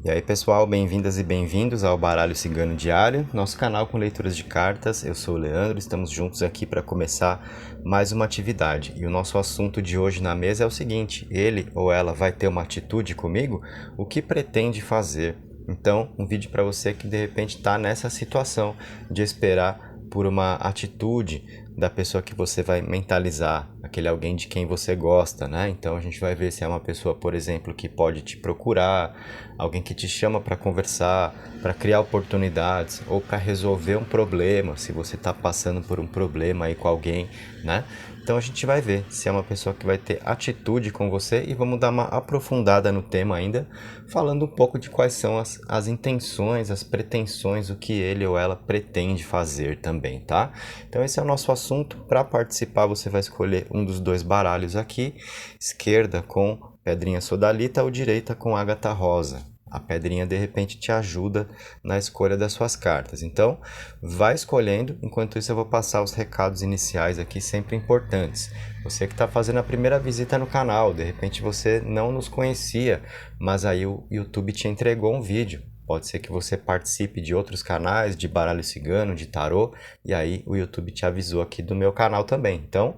E aí pessoal, bem-vindas e bem-vindos ao Baralho Cigano Diário, nosso canal com leituras de cartas. Eu sou o Leandro, estamos juntos aqui para começar mais uma atividade. E o nosso assunto de hoje na mesa é o seguinte: ele ou ela vai ter uma atitude comigo? O que pretende fazer? Então, um vídeo para você que de repente está nessa situação de esperar por uma atitude da pessoa que você vai mentalizar, aquele alguém de quem você gosta, né? Então a gente vai ver se é uma pessoa, por exemplo, que pode te procurar, alguém que te chama para conversar, para criar oportunidades ou para resolver um problema, se você está passando por um problema aí com alguém, né? Então a gente vai ver se é uma pessoa que vai ter atitude com você e vamos dar uma aprofundada no tema ainda, falando um pouco de quais são as intenções, as pretensões, o que ele ou ela pretende fazer também, tá? Então esse é o nosso assunto. Para participar você vai escolher um dos dois baralhos aqui, esquerda com pedrinha sodalita ou direita com ágata rosa. A pedrinha de repente te ajuda na escolha das suas cartas. Então, vai escolhendo. Enquanto isso, eu vou passar os recados iniciais aqui, sempre importantes. Você que está fazendo a primeira visita no canal, de repente você não nos conhecia, mas aí o YouTube te entregou um vídeo. Pode ser que você participe de outros canais, de baralho cigano, de tarô, e aí o YouTube te avisou aqui do meu canal também. Então,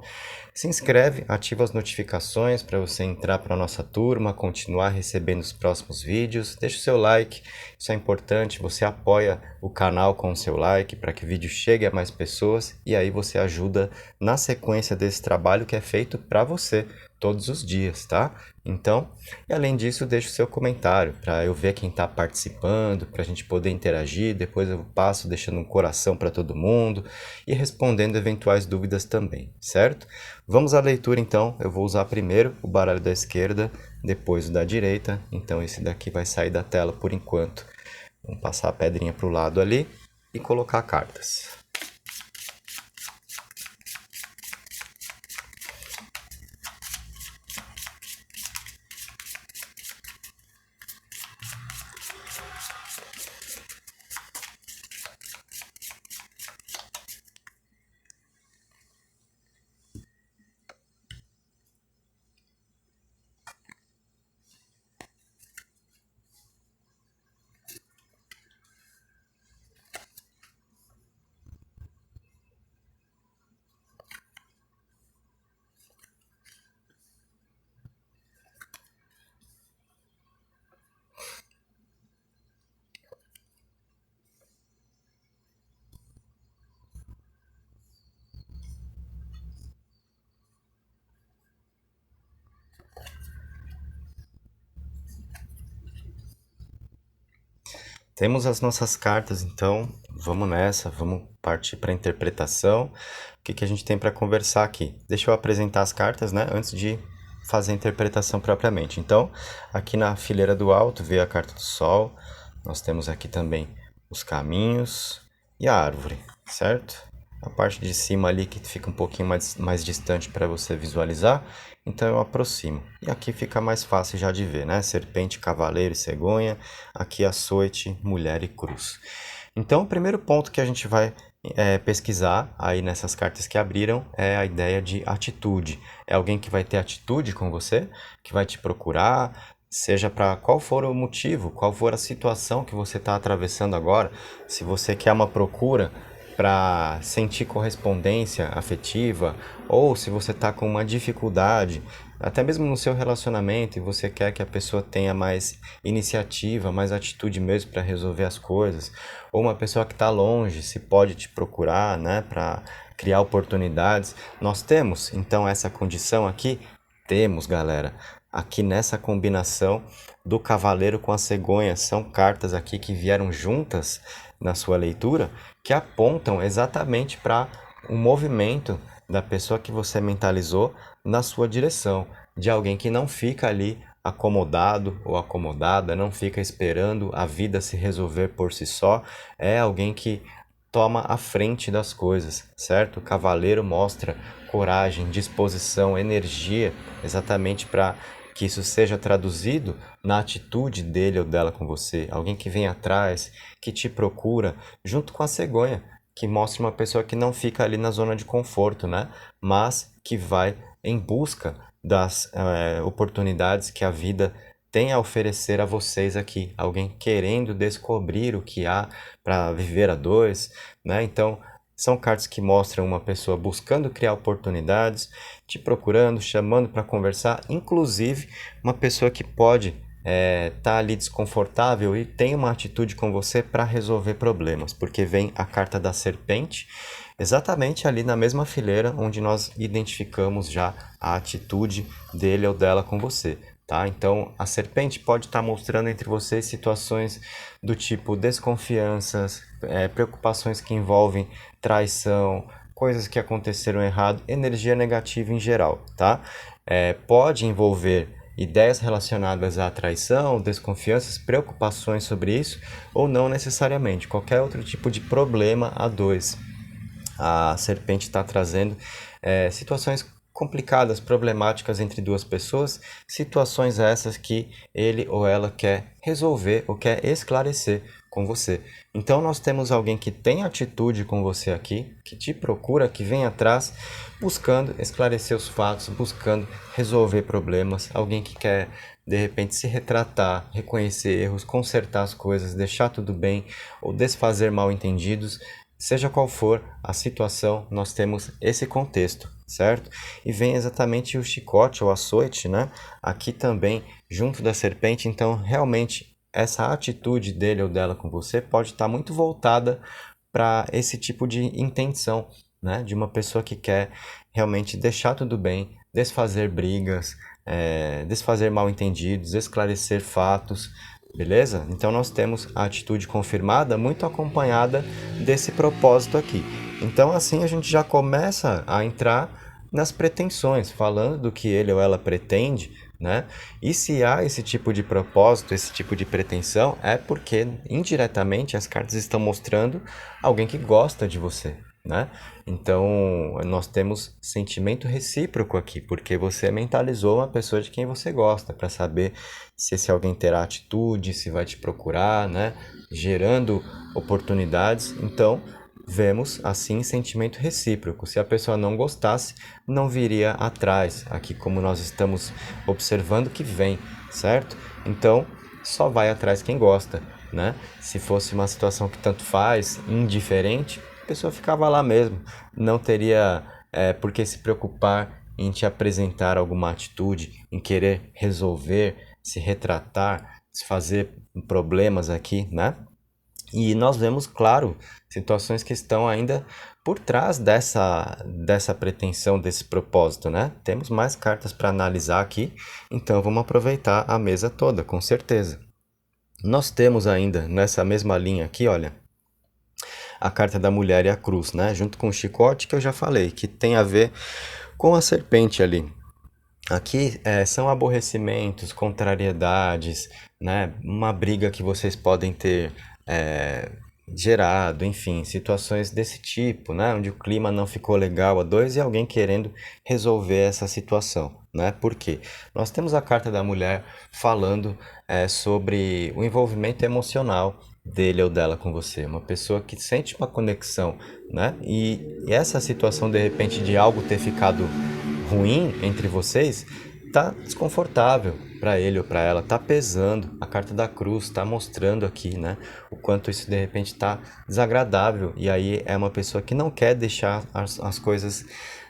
se inscreve, ativa as notificações para você entrar para a nossa turma, continuar recebendo os próximos vídeos. Deixa o seu like, isso é importante. Você apoia o canal com o seu like para que o vídeo chegue a mais pessoas e aí você ajuda na sequência desse trabalho que é feito para você todos os dias, tá? Então, e além disso, deixa o seu comentário para eu ver quem está participando, para a gente poder interagir. Depois eu passo deixando um coração para todo mundo e respondendo eventuais dúvidas também, certo? Vamos à leitura então. Eu vou usar primeiro o baralho da esquerda, depois o da direita. Então esse daqui vai sair da tela por enquanto. Vamos passar a pedrinha para o lado ali e colocar cartas. Temos as nossas cartas, então vamos nessa, vamos partir para a interpretação. O que a gente tem para conversar aqui? Deixa eu apresentar as cartas, né, antes de fazer a interpretação propriamente. Então, aqui na fileira do alto veio a carta do Sol, nós temos aqui também os caminhos e a árvore, certo? A parte de cima ali que fica um pouquinho mais distante para você visualizar, então eu aproximo. E aqui fica mais fácil já de ver, né? Serpente, cavaleiro e cegonha, aqui açoite, mulher e cruz. Então o primeiro ponto que a gente vai pesquisar aí nessas cartas que abriram é a ideia de atitude. É alguém que vai ter atitude com você, que vai te procurar, seja para qual for o motivo, qual for a situação que você está atravessando agora. Se você quer uma procura para sentir correspondência afetiva, ou se você está com uma dificuldade, até mesmo no seu relacionamento, e você quer que a pessoa tenha mais iniciativa, mais atitude mesmo para resolver as coisas, ou uma pessoa que está longe, se pode te procurar, né, para criar oportunidades. Nós temos então essa condição aqui? Temos, galera. Aqui nessa combinação do cavaleiro com a cegonha, são cartas aqui que vieram juntas na sua leitura, que apontam exatamente para um movimento da pessoa que você mentalizou na sua direção, de alguém que não fica ali acomodado ou acomodada, não fica esperando a vida se resolver por si só, é alguém que toma a frente das coisas, certo? O cavaleiro mostra coragem, disposição, energia, exatamente para que isso seja traduzido na atitude dele ou dela com você. Alguém que vem atrás, que te procura, junto com a cegonha, que mostra uma pessoa que não fica ali na zona de conforto, né? Mas que vai em busca das oportunidades que a vida tem a oferecer a vocês aqui, alguém querendo descobrir o que há para viver a dois, né? Então, são cartas que mostram uma pessoa buscando criar oportunidades, te procurando, chamando para conversar, inclusive uma pessoa que pode tá ali desconfortável e tem uma atitude com você para resolver problemas, porque vem a carta da serpente, exatamente ali na mesma fileira onde nós identificamos já a atitude dele ou dela com você. Tá? Então, a serpente pode estar mostrando entre vocês situações do tipo desconfianças, preocupações que envolvem traição, coisas que aconteceram errado, energia negativa em geral, tá? Pode envolver ideias relacionadas à traição, desconfianças, preocupações sobre isso, ou não necessariamente, qualquer outro tipo de problema a dois. A serpente está trazendo situações complicadas, problemáticas entre duas pessoas, situações essas que ele ou ela quer resolver ou quer esclarecer com você. Então nós temos alguém que tem atitude com você aqui, que te procura, que vem atrás, buscando esclarecer os fatos, buscando resolver problemas, alguém que quer de repente se retratar, reconhecer erros, consertar as coisas, deixar tudo bem ou desfazer mal-entendidos. Seja qual for a situação, nós temos esse contexto, certo? E vem exatamente o chicote ou açoite, né? Aqui também, junto da serpente. Então, realmente, essa atitude dele ou dela com você pode estar muito voltada para esse tipo de intenção, né? De uma pessoa que quer realmente deixar tudo bem, desfazer brigas, desfazer mal-entendidos, esclarecer fatos. Beleza? Então nós temos a atitude confirmada muito acompanhada desse propósito aqui. Então assim a gente já começa a entrar nas pretensões, falando do que ele ou ela pretende, né? E se há esse tipo de propósito, esse tipo de pretensão, é porque indiretamente as cartas estão mostrando alguém que gosta de você, né? Então nós temos sentimento recíproco aqui, porque você mentalizou uma pessoa de quem você gosta, para saber se esse alguém terá atitude, se vai te procurar, né? Gerando oportunidades. Então vemos assim sentimento recíproco. Se a pessoa não gostasse, não viria atrás, aqui como nós estamos observando que vem, certo? Então só vai atrás quem gosta, né? Se fosse uma situação que tanto faz, indiferente, a pessoa ficava lá mesmo, não teria por que se preocupar em te apresentar alguma atitude, em querer resolver, se retratar, se fazer problemas aqui, né? E nós vemos, claro, situações que estão ainda por trás dessa pretensão, desse propósito, né? Temos mais cartas para analisar aqui, então vamos aproveitar a mesa toda, com certeza. Nós temos ainda nessa mesma linha aqui, olha, a carta da mulher e a cruz, né? Junto com o chicote que eu já falei, que tem a ver com a serpente ali. Aqui são aborrecimentos, contrariedades, né? Uma briga que vocês podem ter gerado, enfim, situações desse tipo, né? Onde o clima não ficou legal a dois e alguém querendo resolver essa situação, né? Por quê? Nós temos a carta da mulher falando sobre o envolvimento emocional dele ou dela com você, uma pessoa que sente uma conexão, né? E essa situação de repente de algo ter ficado ruim entre vocês tá desconfortável para ele ou para ela, tá pesando. A carta da cruz tá mostrando aqui, né, o quanto isso de repente tá desagradável. E aí é uma pessoa que não quer deixar as coisas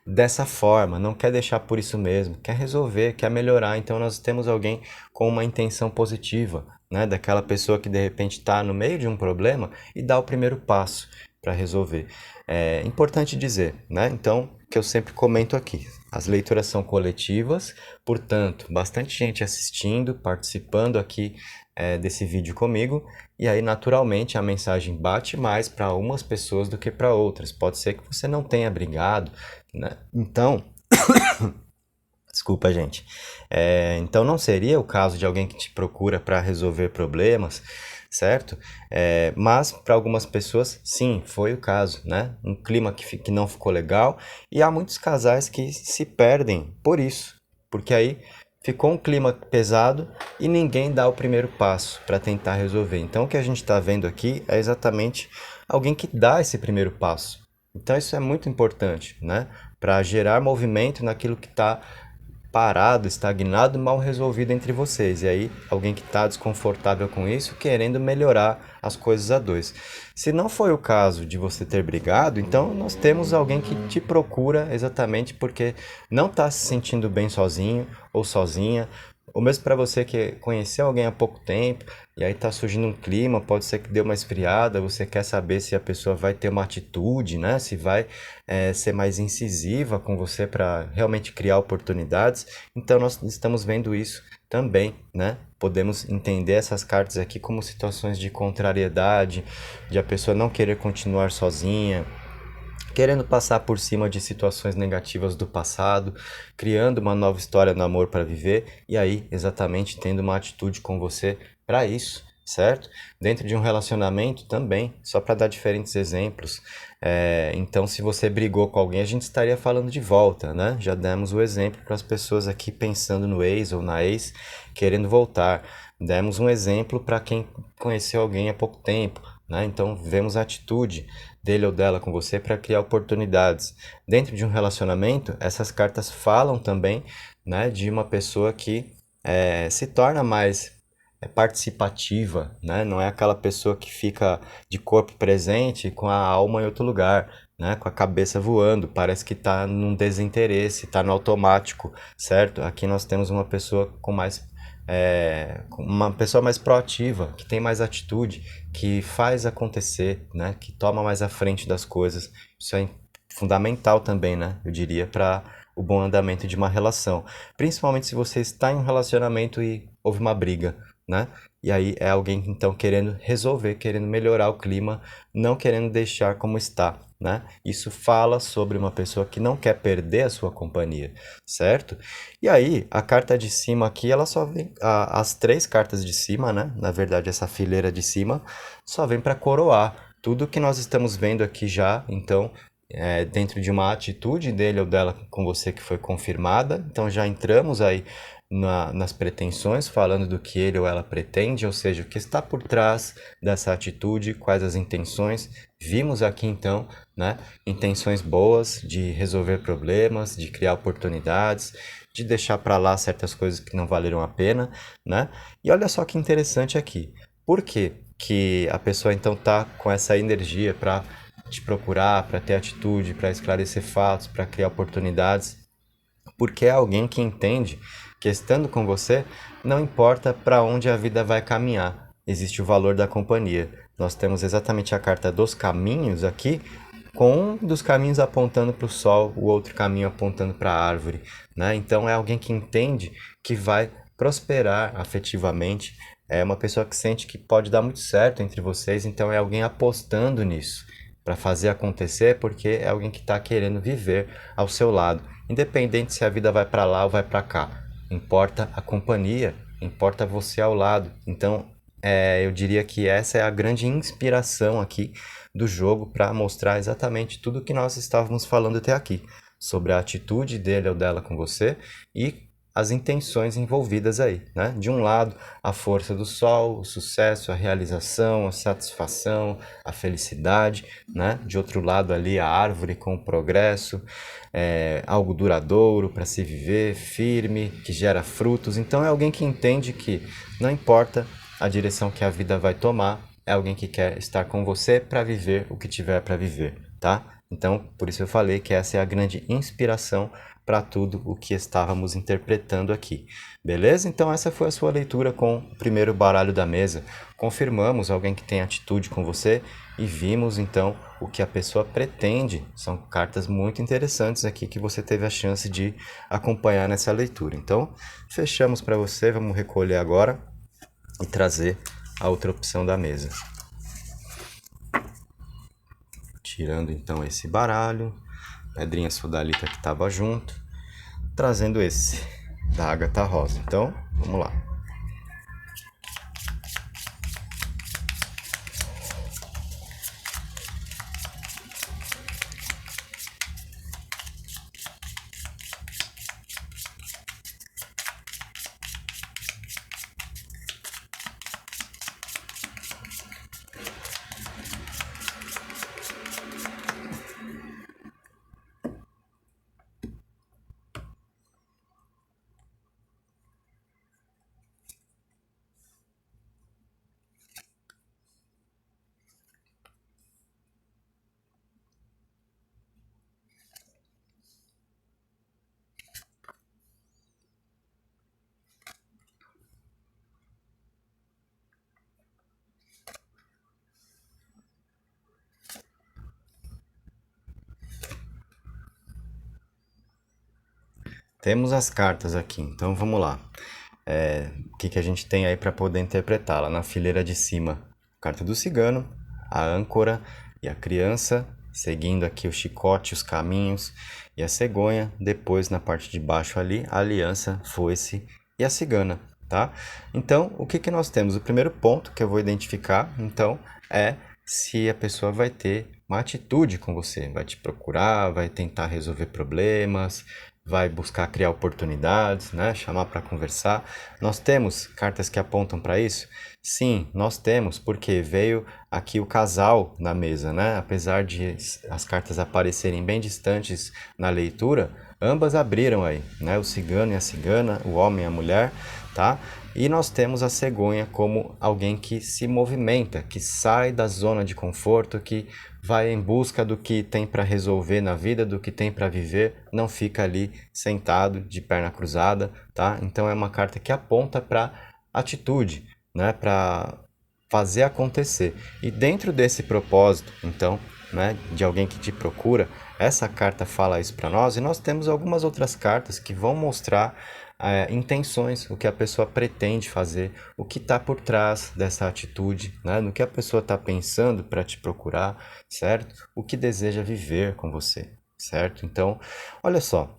dessa forma, não quer deixar por isso mesmo, quer resolver, quer melhorar. Então nós temos alguém com uma intenção positiva, né, daquela pessoa que de repente está no meio de um problema e dá o primeiro passo para resolver. É importante dizer, né? Então, que eu sempre comento aqui, as leituras são coletivas, portanto, bastante gente assistindo, participando aqui desse vídeo comigo, e aí naturalmente a mensagem bate mais para umas pessoas do que para outras. Pode ser que você não tenha brigado, né? Então, desculpa, gente. Então não seria o caso de alguém que te procura para resolver problemas, certo? Mas para algumas pessoas, sim, foi o caso, né? Um clima que não ficou legal e há muitos casais que se perdem por isso, porque aí ficou um clima pesado e ninguém dá o primeiro passo para tentar resolver. Então o que a gente está vendo aqui é exatamente alguém que dá esse primeiro passo. Então isso é muito importante, né? Para gerar movimento naquilo que está parado, estagnado, mal resolvido entre vocês. E aí, alguém que está desconfortável com isso, querendo melhorar as coisas a dois. Se não foi o caso de você ter brigado, então nós temos alguém que te procura exatamente porque não está se sentindo bem sozinho ou sozinha. Ou mesmo para você que conheceu alguém há pouco tempo e aí está surgindo um clima, pode ser que dê uma esfriada, você quer saber se a pessoa vai ter uma atitude, né? Se vai ser mais incisiva com você para realmente criar oportunidades. Então nós estamos vendo isso também, né? Podemos entender essas cartas aqui como situações de contrariedade, de a pessoa não querer continuar sozinha, querendo passar por cima de situações negativas do passado, criando uma nova história no amor para viver e aí exatamente tendo uma atitude com você para isso, certo? Dentro de um relacionamento também, só para dar diferentes exemplos. Então, se você brigou com alguém, a gente estaria falando de volta, né? Já demos o exemplo para as pessoas aqui pensando no ex ou na ex, querendo voltar. Demos um exemplo para quem conheceu alguém há pouco tempo, né? Então, vemos a atitude dele ou dela com você para criar oportunidades. Dentro de um relacionamento, essas cartas falam também, né, de uma pessoa que se torna mais participativa, né? Não é aquela pessoa que fica de corpo presente com a alma em outro lugar, né? Com a cabeça voando, parece que está num desinteresse, está no automático, certo? Aqui nós temos uma pessoa com mais uma pessoa mais proativa, que tem mais atitude, que faz acontecer, né? Que toma mais à frente das coisas. Isso é fundamental também, né? Eu diria para o bom andamento de uma relação, principalmente se você está em um relacionamento e houve uma briga, né? E aí é alguém então querendo resolver, querendo melhorar o clima, não querendo deixar como está, né? Isso fala sobre uma pessoa que não quer perder a sua companhia, certo? E aí, a carta de cima aqui, ela só vem. As três cartas de cima, né? Na verdade, essa fileira de cima só vem para coroar tudo que nós estamos vendo aqui já. Então, dentro de uma atitude dele ou dela com você que foi confirmada. Então, já entramos aí nas pretensões, falando do que ele ou ela pretende, ou seja, o que está por trás dessa atitude, quais as intenções. Vimos aqui então, né, intenções boas de resolver problemas, de criar oportunidades, de deixar para lá certas coisas que não valeram a pena, né? E olha só que interessante aqui. Por que que a pessoa então tá com essa energia para te procurar, para ter atitude, para esclarecer fatos, para criar oportunidades? Porque é alguém que entende que estando com você, não importa para onde a vida vai caminhar, existe o valor da companhia. Nós temos exatamente a carta dos caminhos aqui, com um dos caminhos apontando para o sol, o outro caminho apontando para a árvore, né? Então é alguém que entende que vai prosperar afetivamente, é uma pessoa que sente que pode dar muito certo entre vocês, então é alguém apostando nisso para fazer acontecer, porque é alguém que está querendo viver ao seu lado, independente se a vida vai para lá ou vai para cá. Importa a companhia, importa você ao lado. Então, eu diria que essa é a grande inspiração aqui do jogo para mostrar exatamente tudo o que nós estávamos falando até aqui, sobre a atitude dele ou dela com você e as intenções envolvidas aí, né? De um lado, a força do sol, o sucesso, a realização, a satisfação, a felicidade, né? De outro lado ali, a árvore com o progresso, algo duradouro para se viver, firme, que gera frutos. Então é alguém que entende que não importa a direção que a vida vai tomar, é alguém que quer estar com você para viver o que tiver para viver, tá? Então, por isso eu falei que essa é a grande inspiração para tudo o que estávamos interpretando aqui. Beleza? Então essa foi a sua leitura com o primeiro baralho da mesa. Confirmamos alguém que tem atitude com você e vimos então o que a pessoa pretende. São cartas muito interessantes aqui que você teve a chance de acompanhar nessa leitura. Então, fechamos para você, vamos recolher agora e trazer a outra opção da mesa. Tirando então esse baralho, pedrinha sodalita que estava junto, trazendo esse da Agatha Rosa. Então, vamos lá. temos as cartas aqui, então vamos lá. O que a gente tem aí para poder interpretá-la? Na fileira de cima, a carta do cigano, a âncora e a criança, seguindo aqui o chicote, os caminhos e a cegonha. Depois, na parte de baixo ali, a aliança, foice e a cigana, tá? Então, o que nós temos? O primeiro ponto que eu vou identificar, então, é se a pessoa vai ter uma atitude com você, vai te procurar, vai tentar resolver problemas, vai buscar criar oportunidades, né? Chamar para conversar. Nós temos cartas que apontam para isso? Sim, nós temos, porque veio aqui o casal na mesa, né? Apesar de as cartas aparecerem bem distantes na leitura, ambas abriram aí, né? O cigano e a cigana, o homem e a mulher, tá? E nós temos a cegonha como alguém que se movimenta, que sai da zona de conforto, que vai em busca do que tem para resolver na vida, do que tem para viver, não fica ali sentado de perna cruzada, tá? Então é uma carta que aponta para atitude, né? Para fazer acontecer. E dentro desse propósito, então, né, de alguém que te procura, essa carta fala isso para nós, e nós temos algumas outras cartas que vão mostrar intenções, o que a pessoa pretende fazer, o que está por trás dessa atitude, né? No que a pessoa está pensando para te procurar, certo? O que deseja viver com você, certo? Então, olha só,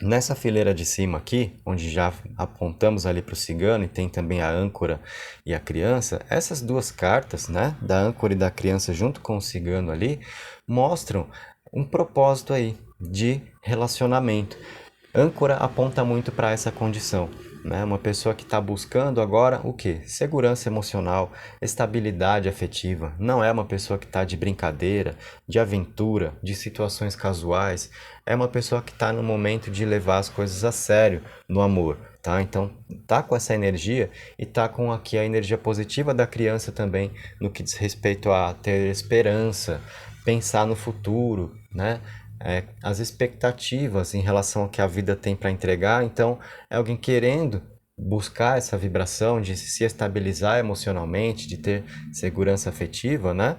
nessa fileira de cima aqui, onde já apontamos ali para o cigano e tem também a âncora e a criança, essas duas cartas, né, da âncora e da criança junto com o cigano ali, mostram um propósito aí de relacionamento. Âncora aponta muito para essa condição, né? Uma pessoa que está buscando agora o quê? Segurança emocional, estabilidade afetiva. Não é uma pessoa que está de brincadeira, de aventura, de situações casuais. É uma pessoa que está no momento de levar as coisas a sério no amor, tá? Então tá com essa energia e tá com aqui a energia positiva da criança também no que diz respeito a ter esperança, pensar no futuro, né? As expectativas em relação ao que a vida tem para entregar. Então, é alguém querendo buscar essa vibração de se estabilizar emocionalmente, de ter segurança afetiva, né?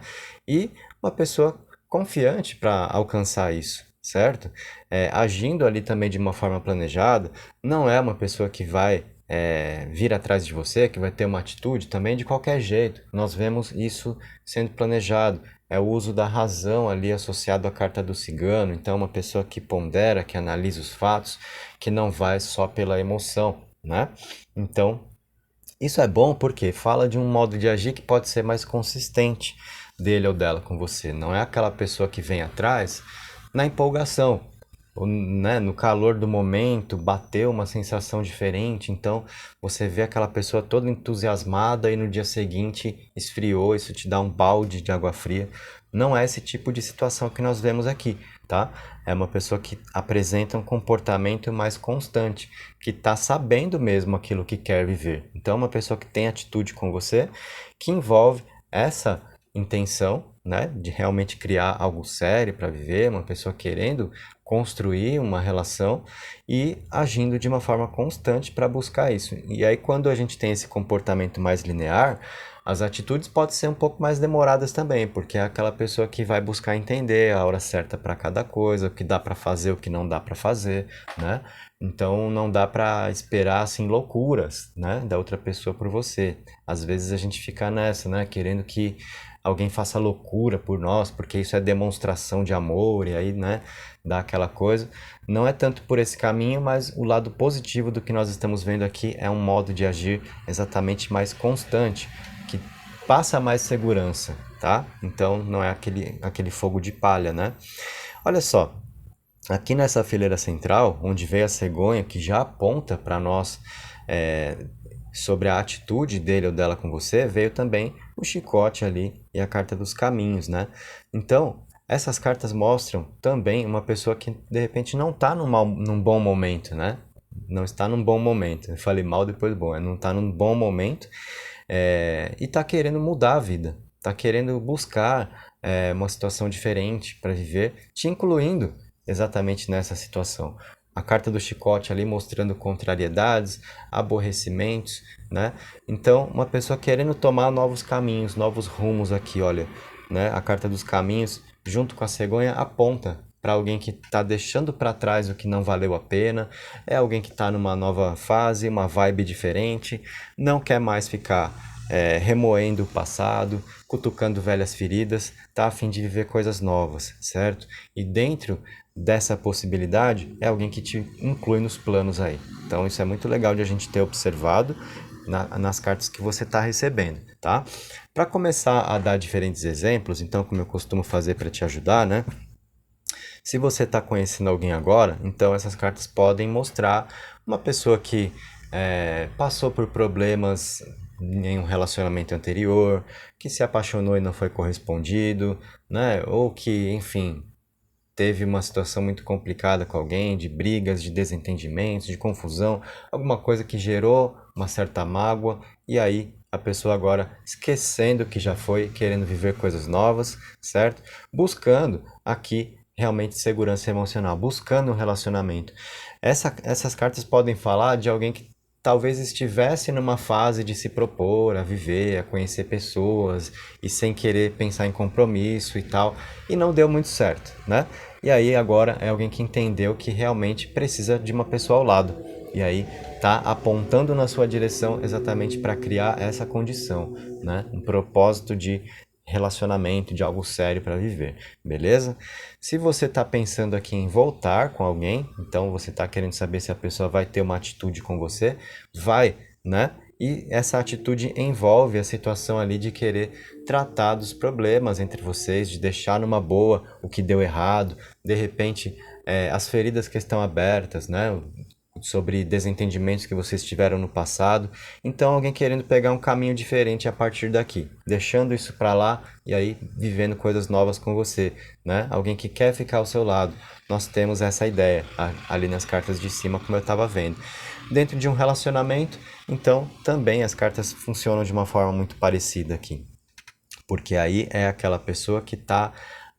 E uma pessoa confiante para alcançar isso, certo? Agindo ali também de uma forma planejada, não é uma pessoa que vai vir atrás de você, que vai ter uma atitude também de qualquer jeito. Nós vemos isso sendo planejado. É o uso da razão ali associado à carta do cigano. Então, uma pessoa que pondera, que analisa os fatos, que não vai só pela emoção, né? Então, isso é bom porque fala de um modo de agir que pode ser mais consistente dele ou dela com você. Não é aquela pessoa que vem atrás na empolgação, ou, né, no calor do momento, bateu uma sensação diferente, então você vê aquela pessoa toda entusiasmada e no dia seguinte esfriou, isso te dá um balde de água fria. Não é esse tipo de situação que nós vemos aqui, tá? É uma pessoa que apresenta um comportamento mais constante, que está sabendo mesmo aquilo que quer viver. Então, é uma pessoa que tem atitude com você, que envolve essa intenção, né, de realmente criar algo sério para viver, uma pessoa querendo construir uma relação e agindo de uma forma constante para buscar isso. E aí, quando a gente tem esse comportamento mais linear, as atitudes podem ser um pouco mais demoradas também, porque é aquela pessoa que vai buscar entender a hora certa para cada coisa, o que dá para fazer, o que não dá para fazer, né? Então não dá para esperar assim loucuras, né, da outra pessoa por você. Às vezes a gente fica nessa, né, querendo que alguém faça loucura por nós, porque isso é demonstração de amor e aí, né, dá aquela coisa. Não é tanto por esse caminho, mas o lado positivo do que nós estamos vendo aqui é um modo de agir exatamente mais constante, que passa mais segurança, tá? Então não é aquele fogo de palha, né? Olha só, aqui nessa fileira central, onde veio a cegonha, que já aponta para nós sobre a atitude dele ou dela com você, veio também o chicote ali e a carta dos caminhos, né? Então, essas cartas mostram também uma pessoa que de repente não está num bom momento, né? Não está num bom momento. Eu falei mal depois bom, não está num bom momento e está querendo mudar a vida, está querendo buscar uma situação diferente para viver, te incluindo exatamente nessa situação. A carta do chicote ali mostrando contrariedades, aborrecimentos, né? Então, uma pessoa querendo tomar novos caminhos, novos rumos aqui, olha, né? A carta dos caminhos, junto com a cegonha, aponta para alguém que está deixando para trás o que não valeu a pena, é alguém que está numa nova fase, uma vibe diferente, não quer mais ficar remoendo o passado, cutucando velhas feridas, tá a fim de viver coisas novas, certo? E dentro dessa possibilidade é alguém que te inclui nos planos aí. Então isso é muito legal de a gente ter observado nas cartas que você está recebendo, tá? Para começar a dar diferentes exemplos, então como eu costumo fazer para te ajudar, né? Se você está conhecendo alguém agora, então essas cartas podem mostrar uma pessoa que passou por problemas em um relacionamento anterior, que se apaixonou e não foi correspondido, né? Ou que, enfim, teve uma situação muito complicada com alguém, de brigas, de desentendimentos, de confusão, alguma coisa que gerou uma certa mágoa, e aí a pessoa agora esquecendo que já foi, querendo viver coisas novas, certo? Buscando aqui realmente segurança emocional, buscando um relacionamento. Essas cartas podem falar de alguém que talvez estivesse numa fase de se propor a viver, a conhecer pessoas e sem querer pensar em compromisso e tal, e não deu muito certo, né? E aí agora é alguém que entendeu que realmente precisa de uma pessoa ao lado. E aí tá apontando na sua direção exatamente para criar essa condição, né? Um propósito de relacionamento, de algo sério para viver, beleza? Se você está pensando aqui em voltar com alguém, então você está querendo saber se a pessoa vai ter uma atitude com você, vai, né? E essa atitude envolve a situação ali de querer tratar dos problemas entre vocês, de deixar numa boa o que deu errado, de repente as feridas que estão abertas, né? Sobre desentendimentos que vocês tiveram no passado. Então, alguém querendo pegar um caminho diferente a partir daqui, deixando isso para lá e aí vivendo coisas novas com você, né? Alguém que quer ficar ao seu lado. Nós temos essa ideia ali nas cartas de cima, como eu estava vendo. Dentro de um relacionamento, então, também as cartas funcionam de uma forma muito parecida aqui. Porque aí é aquela pessoa que está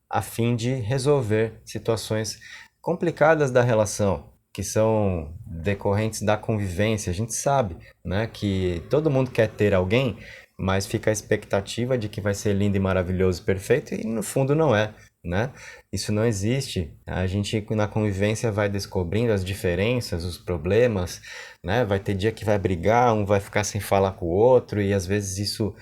a fim de resolver situações complicadas da relação, que são decorrentes da convivência. A gente sabe, né, que todo mundo quer ter alguém, mas fica a expectativa de que vai ser lindo e maravilhoso e perfeito, e no fundo não é, né? Isso não existe. A gente na convivência vai descobrindo as diferenças, os problemas, né? Vai ter dia que vai brigar, um vai ficar sem falar com o outro, e às vezes isso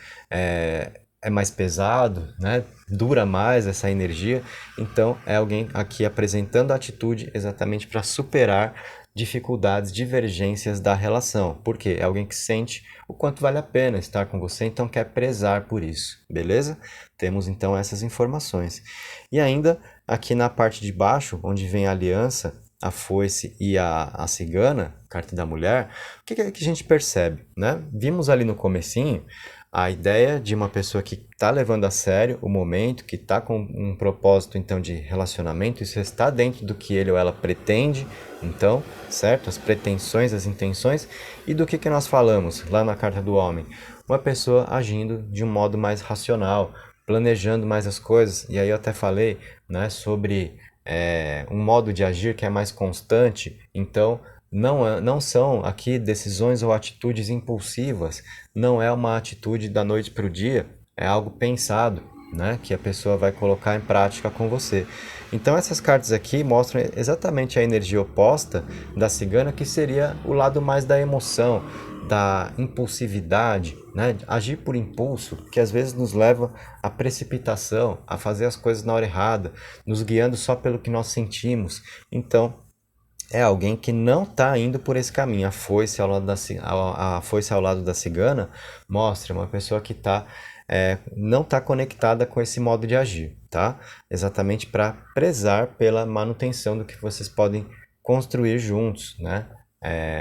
é mais pesado, né? Dura mais essa energia. Então, é alguém aqui apresentando a atitude exatamente para superar dificuldades, divergências da relação. Porque é alguém que sente o quanto vale a pena estar com você, então quer prezar por isso, beleza? Temos então essas informações. E ainda aqui na parte de baixo, onde vem a aliança, a foice e a cigana, carta da mulher, o que é que a gente percebe, né? Vimos ali no comecinho a ideia de uma pessoa que está levando a sério o momento, que está com um propósito então de relacionamento, isso está dentro do que ele ou ela pretende, então, certo? As pretensões, as intenções, e do que nós falamos lá na carta do homem? Uma pessoa agindo de um modo mais racional, planejando mais as coisas, e aí eu até falei, né, sobre um modo de agir que é mais constante, então não são aqui decisões ou atitudes impulsivas, não é uma atitude da noite para o dia, é algo pensado, né, que a pessoa vai colocar em prática com você. Então essas cartas aqui mostram exatamente a energia oposta da cigana, que seria o lado mais da emoção, da impulsividade, né? Agir por impulso, que às vezes nos leva à precipitação, a fazer as coisas na hora errada, nos guiando só pelo que nós sentimos. Então, é alguém que não está indo por esse caminho. A foice ao lado da cigana mostra uma pessoa que não está conectada com esse modo de agir, tá? Exatamente para prezar pela manutenção do que vocês podem construir juntos, né?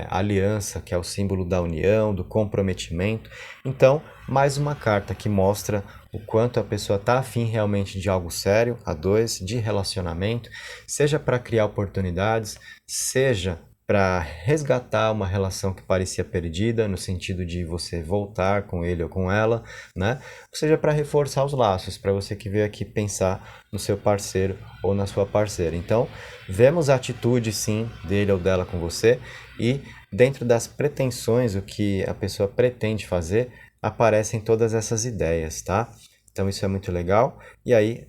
Aliança, que é o símbolo da união, do comprometimento. Então, mais uma carta que mostra o quanto a pessoa está afim realmente de algo sério, a dois, de relacionamento, seja para criar oportunidades, seja para resgatar uma relação que parecia perdida, no sentido de você voltar com ele ou com ela, né? Ou seja, para reforçar os laços, para você que veio aqui pensar no seu parceiro ou na sua parceira. Então, vemos a atitude, sim, dele ou dela com você, e dentro das pretensões, o que a pessoa pretende fazer, aparecem todas essas ideias, tá? Então isso é muito legal. E aí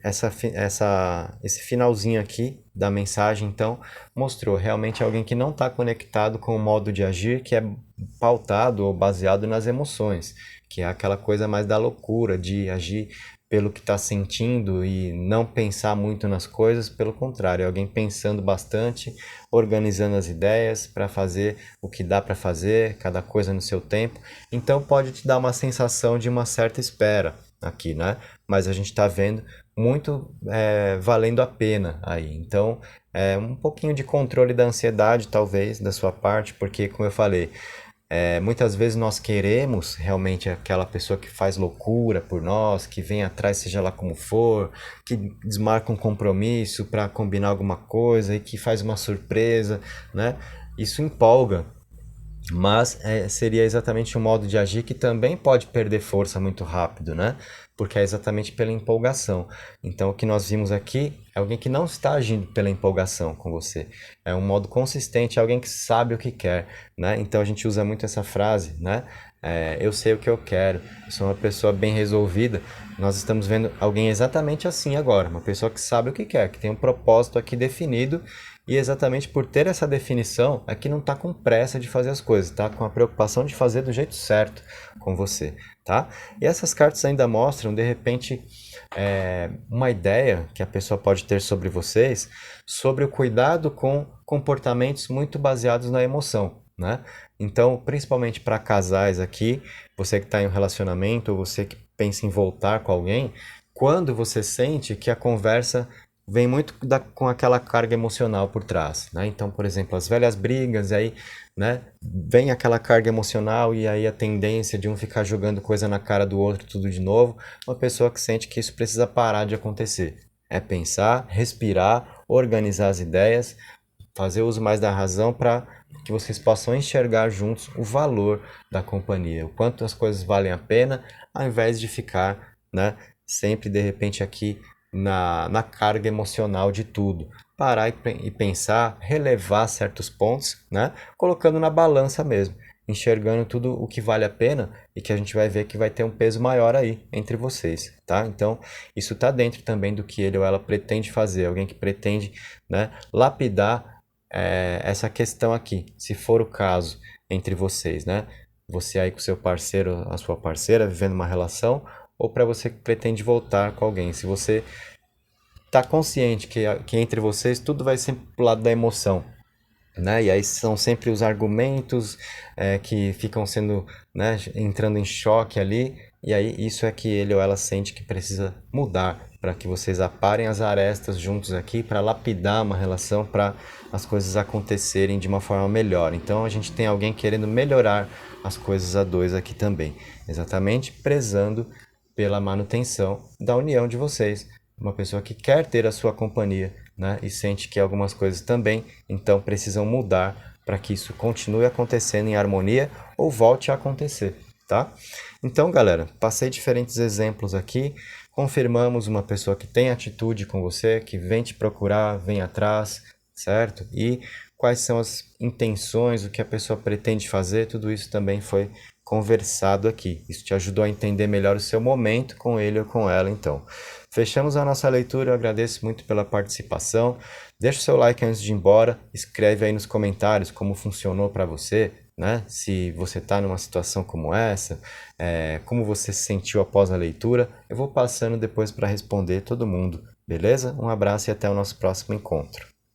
esse finalzinho aqui da mensagem, então, mostrou realmente alguém que não está conectado com o modo de agir que é pautado ou baseado nas emoções, que é aquela coisa mais da loucura, de agir pelo que está sentindo e não pensar muito nas coisas, pelo contrário, é alguém pensando bastante, organizando as ideias para fazer o que dá para fazer, cada coisa no seu tempo. Então pode te dar uma sensação de uma certa espera aqui, né? Mas a gente está vendo muito valendo a pena aí. Então, um pouquinho de controle da ansiedade, talvez, da sua parte, porque, como eu falei, muitas vezes nós queremos realmente aquela pessoa que faz loucura por nós, que vem atrás, seja lá como for, que desmarca um compromisso para combinar alguma coisa e que faz uma surpresa, né? Isso empolga, mas seria exatamente um modo de agir que também pode perder força muito rápido, né? Porque é exatamente pela empolgação. Então, o que nós vimos aqui é alguém que não está agindo pela empolgação com você. É um modo consistente, é alguém que sabe o que quer, né? Então, a gente usa muito essa frase, né? Eu sei o que eu quero, eu sou uma pessoa bem resolvida. Nós estamos vendo alguém exatamente assim agora, uma pessoa que sabe o que quer, que tem um propósito aqui definido e exatamente por ter essa definição é que não está com pressa de fazer as coisas, está com a preocupação de fazer do jeito certo com você, tá? E essas cartas ainda mostram, de repente, uma ideia que a pessoa pode ter sobre vocês, sobre o cuidado com comportamentos muito baseados na emoção, né? Então, principalmente para casais aqui, você que está em um relacionamento, ou você que pensa em voltar com alguém, quando você sente que a conversa vem muito com aquela carga emocional por trás, né? Então, por exemplo, as velhas brigas, aí, né, vem aquela carga emocional e aí a tendência de um ficar jogando coisa na cara do outro tudo de novo, uma pessoa que sente que isso precisa parar de acontecer. É pensar, respirar, organizar as ideias, fazer uso mais da razão para que vocês possam enxergar juntos o valor da companhia, o quanto as coisas valem a pena, ao invés de ficar, né, sempre de repente aqui na carga emocional de tudo. Parar e pensar, relevar certos pontos, né, colocando na balança mesmo, enxergando tudo o que vale a pena e que a gente vai ver que vai ter um peso maior aí entre vocês, tá? Então, isso está dentro também do que ele ou ela pretende fazer, alguém que pretende, né, lapidar essa questão aqui, se for o caso entre vocês, né? Você aí com seu parceiro, a sua parceira, vivendo uma relação, ou para você que pretende voltar com alguém. Se você está consciente que entre vocês tudo vai sempre pro lado da emoção, né? E aí são sempre os argumentos que ficam sendo, né, entrando em choque ali, e aí isso é que ele ou ela sente que precisa mudar para que vocês aparem as arestas juntos aqui para lapidar uma relação, para as coisas acontecerem de uma forma melhor. Então a gente tem alguém querendo melhorar as coisas a dois aqui também, exatamente prezando pela manutenção da união de vocês. Uma pessoa que quer ter a sua companhia, né, e sente que algumas coisas também então precisam mudar para que isso continue acontecendo em harmonia ou volte a acontecer, tá? Então, galera, passei diferentes exemplos aqui, confirmamos uma pessoa que tem atitude com você, que vem te procurar, vem atrás, certo? E quais são as intenções, o que a pessoa pretende fazer, tudo isso também foi conversado aqui. Isso te ajudou a entender melhor o seu momento com ele ou com ela, então. Fechamos a nossa leitura, eu agradeço muito pela participação. Deixa o seu like antes de ir embora, escreve aí nos comentários como funcionou para você, né? Se você está numa situação como essa, como você se sentiu após a leitura. Eu vou passando depois para responder todo mundo, beleza? Um abraço e até o nosso próximo encontro.